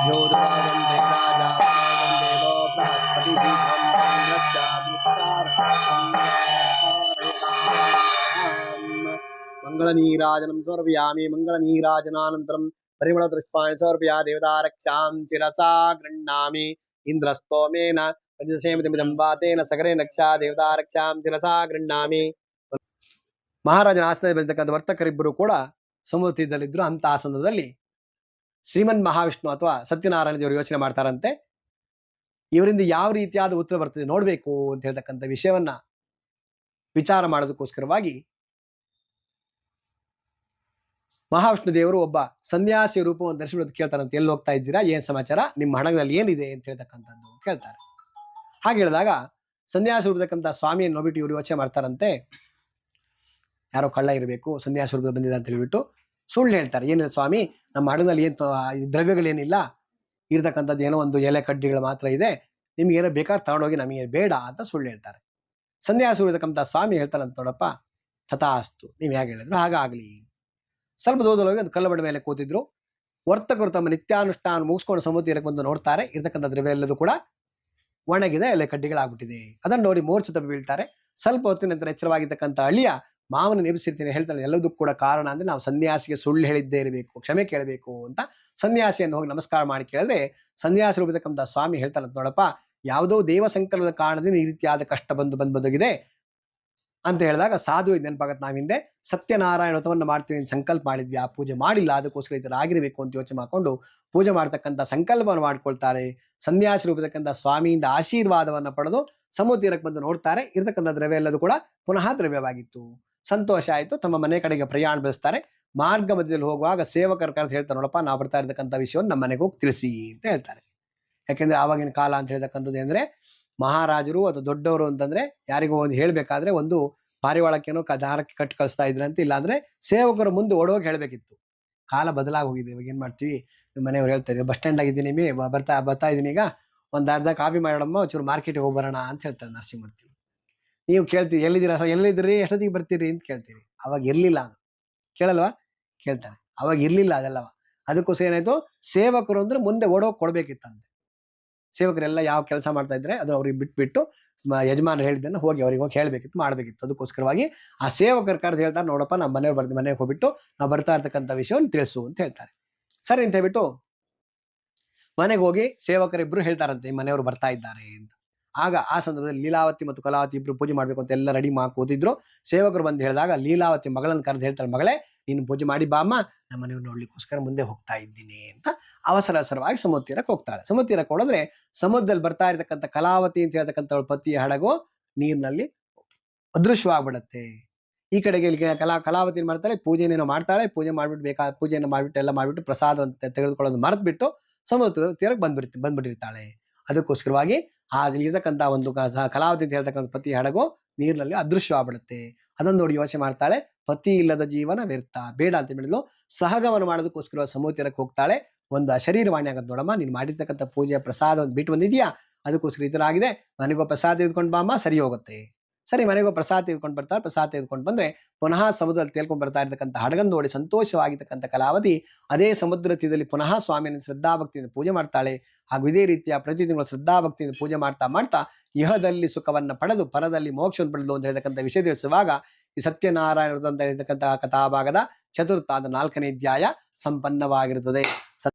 मंगलनीराजनं समर्पयामि। मंगलनीराजनानन्तरं परिमलपुष्पाणि समर्पया देवतारक्षां शिरसा गृह्णामि। इंद्रस्तोमेन वातेन सगरे नक्षा देवतारक्षां शिरसा गृह्णामि। ಮಹಾರಾಜನ ಆಸನದಲ್ಲಿ ಬಂದಿರತಕ್ಕಂಥ ವರ್ತಕರಿಬ್ಬರು ಕೂಡ ಸಮುದ್ರದಲ್ಲಿದ್ದರು. ಅಂತ ಆ ಸಂದರ್ಭದಲ್ಲಿ ಶ್ರೀಮನ್ ಮಹಾವಿಷ್ಣು ಅಥವಾ ಸತ್ಯನಾರಾಯಣ ದೇವರು ಯೋಚನೆ ಮಾಡ್ತಾರಂತೆ, ಇವರಿಂದ ಯಾವ ರೀತಿಯಾದ ಉತ್ತರ ಬರ್ತದೆ ನೋಡ್ಬೇಕು ಅಂತ ಹೇಳ್ತಕ್ಕಂಥ ವಿಷಯವನ್ನ ವಿಚಾರ ಮಾಡೋದಕ್ಕೋಸ್ಕರವಾಗಿ ಮಹಾವಿಷ್ಣು ದೇವರು ಒಬ್ಬ ಸನ್ಯಾಸಿ ರೂಪವನ್ನು ದರ್ಶನ ಕೇಳ್ತಾರಂತೆ. ಎಲ್ಲಿ ಹೋಗ್ತಾ ಇದ್ದೀರಾ, ಏನ್ ಸಮಾಚಾರ, ನಿಮ್ಮ ಹಣದಲ್ಲಿ ಏನಿದೆ ಅಂತ ಹೇಳ್ತಕ್ಕಂಥದ್ದು ಕೇಳ್ತಾರೆ. ಹಾಗೆ ಹೇಳಿದಾಗ ಸನ್ಯಾಸಿ ರೂಪದಕ್ಕಂಥ ಸ್ವಾಮಿಯನ್ನು ನೋಡ್ಬಿಟ್ಟು ಇವರು ಯೋಚನೆ ಮಾಡ್ತಾರಂತೆ, ಯಾರೋ ಕಳ್ಳ ಇರಬೇಕು, ಸನ್ಯಾಸಿ ರೂಪದಲ್ಲಿ ಬಂದಿದೆ ಅಂತ ಹೇಳ್ಬಿಟ್ಟು ಸುಳ್ಳು ಹೇಳ್ತಾರೆ. ಏನಿದೆ ಸ್ವಾಮಿ, ನಮ್ಮ ಹಣದಲ್ಲಿ ಏನು ದ್ರವ್ಯಗಳೇನಿಲ್ಲ, ಇರ್ತಕ್ಕಂಥದ್ದು ಏನೋ ಒಂದು ಎಲೆ ಕಡ್ಡಿಗಳು ಮಾತ್ರ ಇದೆ, ನಿಮ್ಗೆ ಏನೋ ಬೇಕಾದ್ರೆ ತಗೊಂಡೋಗಿ, ನಮಗೆ ಬೇಡ ಅಂತ ಸುಳ್ಳು ಹೇಳ್ತಾರೆ. ಸನ್ಯಾಸಿ ರೂಪದಕ್ಕಂಥ ಸ್ವಾಮಿ ಹೇಳ್ತಾರಂತ, ನೋಡಪ್ಪ ತಥಾಸ್ತು, ನೀವು ಹೇಗೆ ಹೇಳಿದ್ರು ಹಾಗಾಗ್ಲಿ. ಸ್ವಲ್ಪ ದೂರದೊಳಗೆ ಒಂದು ಕಲ್ಲು ಬಂಡೆ ಮೇಲೆ ಕೂತಿದ್ರು. ವರ್ತಕರು ತಮ್ಮ ನಿತ್ಯಾನುಷ್ಠಾನ ಮುಗಿಸ್ಕೊಂಡು ಸಮುದ್ರ ತೀರಕ್ಕೆ ಬಂದು ನೋಡ್ತಾರೆ, ಇರ್ತಕ್ಕಂಥ ದ್ರವ್ಯ ಎಲ್ಲದೂ ಕೂಡ ಒಣಗಿದೆ, ಎಲೆ ಕಡ್ಡಿಗಳಾಗ್ಬಿಟ್ಟಿದೆ. ಅದನ್ನು ನೋಡಿ ಮೂರ್ಛೆ ತಪ್ಪಿ ಬೀಳ್ತಾರೆ. ಸ್ವಲ್ಪ ಹೊತ್ತಿನ ನಂತರ ಎಚ್ಚರವಾಗಿರ್ತಕ್ಕಂಥ ಅಳಿಯ ಮಾವನ ನೆನಪಿಸಿರ್ತೀನಿ ಹೇಳ್ತಾನೆ, ಎಲ್ಲದಕ್ಕೂ ಕೂಡ ಕಾರಣ ಅಂದ್ರೆ ನಾವು ಸನ್ಯಾಸಿಗೆ ಸುಳ್ಳು ಹೇಳಿದ್ದೇ ಇರಬೇಕು, ಕ್ಷಮೆ ಕೇಳಬೇಕು ಅಂತ ಸನ್ಯಾಸಿಯನ್ನು ಹೋಗಿ ನಮಸ್ಕಾರ ಮಾಡಿ ಕೇಳಿದ್ರೆ ಸನ್ಯಾಸಿ ರೂಪದಕ್ಕಂಥ ಸ್ವಾಮಿ ಹೇಳ್ತಾರಂತ, ನೋಡಪ್ಪ ಯಾವುದೋ ದೇವ ಸಂಕಲ್ಪದ ಕಾರಣದಿಂದ ಈ ರೀತಿಯಾದ ಕಷ್ಟ ಬಂದೊದಗಿದೆ ಅಂತ ಹೇಳಿದಾಗ ಸಾಧು ನೆನಪಾಗತ್ತೆ. ನಾವು ಹಿಂದೆ ಸತ್ಯನಾರಾಯಣ ವ್ರತವನ್ನು ಮಾಡ್ತೀವಿ ಅಂತ ಸಂಕಲ್ಪ ಮಾಡಿದ್ವಿ, ಆ ಪೂಜೆ ಮಾಡಿಲ್ಲ, ಅದಕ್ಕೋಸ್ಕರ ಈ ಥರ ಆಗಿರಬೇಕು ಅಂತ ಯೋಚನೆ ಮಾಡಿಕೊಂಡು ಪೂಜೆ ಮಾಡ್ತಕ್ಕಂಥ ಸಂಕಲ್ಪವನ್ನು ಮಾಡ್ಕೊಳ್ತಾರೆ. ಸನ್ಯಾಸಿ ರೂಪದಕ್ಕಂಥ ಸ್ವಾಮಿಯಿಂದ ಆಶೀರ್ವಾದವನ್ನು ಪಡೆದು ಸಮುದ್ರ ತೀರಕ್ಕೆ ಬಂದು ನೋಡ್ತಾರೆ, ಇರ್ತಕ್ಕಂಥ ದ್ರವ್ಯ ಎಲ್ಲದೂ ಕೂಡ ಪುನಃ ದ್ರವ್ಯವಾಗಿತ್ತು. ಸಂತೋಷ ಆಯಿತು. ತಮ್ಮ ಮನೆ ಕಡೆಗೆ ಪ್ರಯಾಣ ಬೆಳೆಸ್ತಾರೆ. ಮಾರ್ಗ ಮಧ್ಯದಲ್ಲಿ ಹೋಗುವಾಗ ಸೇವಕರ ಕರೆದು ಹೇಳ್ತಾರೆ, ನೋಡಪ್ಪ ನಾವು ಬರ್ತಾ ಇರ್ತಕ್ಕಂಥ ವಿಷಯವನ್ನು ನಮ್ಮ ಮನೆಗೆ ಹೋಗಿ ತಿಳಿಸಿ ಅಂತ ಹೇಳ್ತಾರೆ. ಯಾಕೆಂದ್ರೆ ಆವಾಗಿನ ಕಾಲ ಅಂತ ಹೇಳ್ತಕ್ಕಂಥದ್ದು ಅಂದ್ರೆ ಮಹಾರಾಜರು ಅಥವಾ ದೊಡ್ಡವರು ಅಂತಂದ್ರೆ ಯಾರಿಗೂ ಒಂದು ಹೇಳ್ಬೇಕಾದ್ರೆ ಒಂದು ಪಾರಿವಾಳಕ್ಕೇನೋ ದಾರಕ್ಕೆ ಕಟ್ಟಿ ಕಳಿಸ್ತಾ ಇದ್ರಂತೆ, ಇಲ್ಲಾಂದ್ರೆ ಸೇವಕರು ಮುಂದೆ ಓಡೋಗಿ ಹೇಳ್ಬೇಕಿತ್ತು. ಕಾಲ ಬದಲಾಗಿ ಹೋಗಿದೆ. ಇವಾಗ ಏನ್ ಮಾಡ್ತೀವಿ, ಮನೆಯವ್ರು ಹೇಳ್ತಾರೆ, ಬಸ್ ಸ್ಟ್ಯಾಂಡ್ ಆಗಿದ್ದೀನಿ, ಬರ್ತಾ ಇದ್ದೀನಿ, ಈಗ ಒಂದ್ ಅರ್ಧ ಕಾಫಿ ಮಾಡೋಣ, ಒಂಚೂರು ಮಾರ್ಕೆಟ್ಗೆ ಹೋಗಿ ಬರೋಣ ಅಂತ ಹೇಳ್ತಾರೆ ನರಸಿಂಹಮೂರ್ತಿ. ನೀವು ಕೇಳ್ತೀರಿ, ಎಲ್ಲಿದ್ರಿ, ಎಷ್ಟೊತ್ತಿಗೆ ಬರ್ತೀರಿ ಅಂತ ಕೇಳ್ತೀರಿ. ಅವಾಗ ಇರ್ಲಿಲ್ಲ, ಅದು ಕೇಳಲ್ವಾ, ಕೇಳ್ತಾರೆ. ಅವಾಗ ಇರ್ಲಿಲ್ಲ ಅದೆಲ್ಲವ. ಅದಕ್ಕೋಸ್ಕರ ಏನಾಯ್ತು, ಸೇವಕರು ಅಂದ್ರೆ ಮುಂದೆ ಓಡೋಗಿ ಕೊಡ್ಬೇಕಿತ್ತಂತೆ. ಸೇವಕರೆಲ್ಲ ಯಾವ ಕೆಲಸ ಮಾಡ್ತಾ ಇದ್ರೆ ಅದು ಅವ್ರಿಗೆ ಬಿಟ್ಬಿಟ್ಟು ಯಜಮಾನರು ಹೇಳಿದ್ದನ್ನು ಹೋಗಿ ಅವ್ರಿಗೆ ಹೋಗಿ ಹೇಳ್ಬೇಕಿತ್ತು, ಮಾಡ್ಬೇಕಿತ್ತು. ಅದಕ್ಕೋಸ್ಕರವಾಗಿ ಆ ಸೇವಕರ ಕರೆದು ಹೇಳ್ತಾರೆ, ನೋಡಪ್ಪ ನಮ್ಮ ಮನೆಗೆ ಹೋಗ್ಬಿಟ್ಟು ನಾವು ಬರ್ತಾ ಇರ್ತಕ್ಕಂಥ ವಿಷಯವನ್ನು ತಿಳಿಸು ಅಂತ ಹೇಳ್ತಾರೆ. ಸರಿ ಅಂತ ಹೇಳ್ಬಿಟ್ಟು ಮನೆಗೆ ಹೋಗಿ ಸೇವಕರಿಬ್ರು ಹೇಳ್ತಾರಂತೆ, ಈ ಮನೆಯವರು ಬರ್ತಾ ಇದ್ದಾರೆ ಅಂತ. ಆಗ ಆ ಸಂದರ್ಭದಲ್ಲಿ ಲೀಲಾವತಿ ಮತ್ತು ಕಲಾವತಿ ಇಬ್ರು ಪೂಜೆ ಮಾಡ್ಬೇಕು ಅಂತ ಎಲ್ಲ ರೆಡಿ ಮಾಡಿ ಕೂತಿದ್ರು. ಸೇವಕರು ಬಂದು ಹೇಳಿದಾಗ ಲೀಲಾವತಿ ಮಗಳನ್ನು ಕರೆದು ಹೇಳ್ತಾಳೆ, ಮಗಳೇ ನೀನು ಪೂಜೆ ಮಾಡಿ ಬಾ ಅಮ್ಮ, ನಮ್ಮ ಮನೆಯವ್ರು ನೋಡ್ಲಿಕ್ಕೋಸ್ಕರ ಮುಂದೆ ಹೋಗ್ತಾ ಇದ್ದೀನಿ ಅಂತ ಅವಸರವಾಗಿ ಸಮುದ್ರ ತೀರಕ್ಕೆ ಹೋಗ್ತಾಳೆ. ಸಮುದ್ರ ತೀರಕ್ಕೆ ಹೋದ್ರೆ ಸಮುದ್ರದಲ್ಲಿ ಬರ್ತಾ ಇರ್ತಕ್ಕಂಥ ಕಲಾವತಿ ಅಂತ ಹೇಳ್ತಕ್ಕಂಥ ಪತಿಯ ಹಡಗು ನೀರಿನಲ್ಲಿ ಅದೃಶ್ಯವಾಗ್ಬಿಡತ್ತೆ. ಈ ಕಡೆಗೆ ಕಲಾವತಿ ಮಾಡ್ತಾಳೆ, ಪೂಜೆನೇನೋ ಮಾಡ್ತಾಳೆ, ಪೂಜೆಯನ್ನು ಮಾಡ್ಬಿಟ್ಟು ಎಲ್ಲ ಮಾಡ್ಬಿಟ್ಟು ಪ್ರಸಾದ ಅಂತ ತೆಗೆದುಕೊಳ್ಳೋದು ಮರೆತ್ಬಿಟ್ಟು ಸಮುದ್ರ ತೀರಕ್ಕೆ ಬಂದ್ಬಿಟ್ಟಿರ್ತಾಳೆ. ಅದಕ್ಕೋಸ್ಕರವಾಗಿ ಇರ್ತಕ್ಕಂಥ ಒಂದು ಕಲಾವತಿ ಅಂತ ಹೇಳ್ತಕ್ಕಂಥ ಪತಿ ಹಡಗು ನೀರಿನಲ್ಲಿ ಅದೃಶ್ಯವಾಗ್ಬಿಡುತ್ತೆ. ಅದನ್ನು ನೋಡಿ ಯೋಚನೆ ಮಾಡ್ತಾಳೆ, ಪತಿ ಇಲ್ಲದ ಜೀವನ ವ್ಯರ್ಥ, ಬೇಡ ಅಂತ ಹೇಳಿದ್ಲು. ಸಹಗಮನ ಮಾಡೋದಕ್ಕೋಸ್ಕರ ಸಮುದ್ರ ತೀರಕ್ಕೆ ಹೋಗ್ತಾಳೆ. ಒಂದು ಅಶರೀರವಾಣಿ ಆಗತ್ತೆ, ನೋಡಮ್ಮ ನೀನು ಮಾಡಿರ್ತಕ್ಕಂಥ ಪೂಜೆಯ ಪ್ರಸಾದ ಒಂದು ಬಿಟ್ಟು ಬಂದಿದ್ಯಾ, ಅದಕ್ಕೋಸ್ಕರ ಈ ಥರ ಆಗಿದೆ, ಮನೆಗೋ ಪ್ರಸಾದ ತೆಗೆದುಕೊಂಡು ಬಾಮ್ಮ, ಸರಿ ಹೋಗುತ್ತೆ. ಸರಿ, ಮನೆಗೋ ಪ್ರಸಾದ ತೆಗೆದುಕೊಂಡು ಬರ್ತಾಳೆ. ಪ್ರಸಾದ ತೆಗೆದುಕೊಂಡು ಬಂದ್ರೆ ಪುನಃ ಸಮುದ್ರದಲ್ಲಿ ತೇಲ್ಕೊಂಡು ಬರ್ತಾ ಇರ್ತಕ್ಕಂಥ ಹಡಗನ್ನು ನೋಡಿ ಸಂತೋಷವಾಗಿರ್ತಕ್ಕಂಥ ಕಲಾವತಿ ಅದೇ ಸಮುದ್ರ ತೀರದಲ್ಲಿ ಪುನಃ ಸ್ವಾಮಿಯನ್ನು ಶ್ರದ್ಧಾಭಕ್ತಿಯಿಂದ ಪೂಜೆ ಮಾಡ್ತಾಳೆ. ಹಾಗೂ ಇದೇ ರೀತಿಯ ಪ್ರತಿ ತಿಂಗಳು ಶ್ರದ್ಧಾಭಕ್ತಿಯಿಂದ ಪೂಜೆ ಮಾಡ್ತಾ ಇಹದಲ್ಲಿ ಸುಖವನ್ನ ಪಡೆದು ಪರದಲ್ಲಿ ಮೋಕ್ಷವನ್ನು ಪಡೆದು ಅಂತ ಹೇಳ್ತಕ್ಕಂಥ ವಿಷಯ ತಿಳಿಸುವಾಗ ಈ ಸತ್ಯನಾರಾಯಣ ಅಂತ ಹೇಳ್ತಕ್ಕಂಥ ಕಥಾಭಾಗದ ಚತುರ್ಥ 4ನೇ ಅಧ್ಯಾಯ ಸಂಪನ್ನವಾಗಿರುತ್ತದೆ.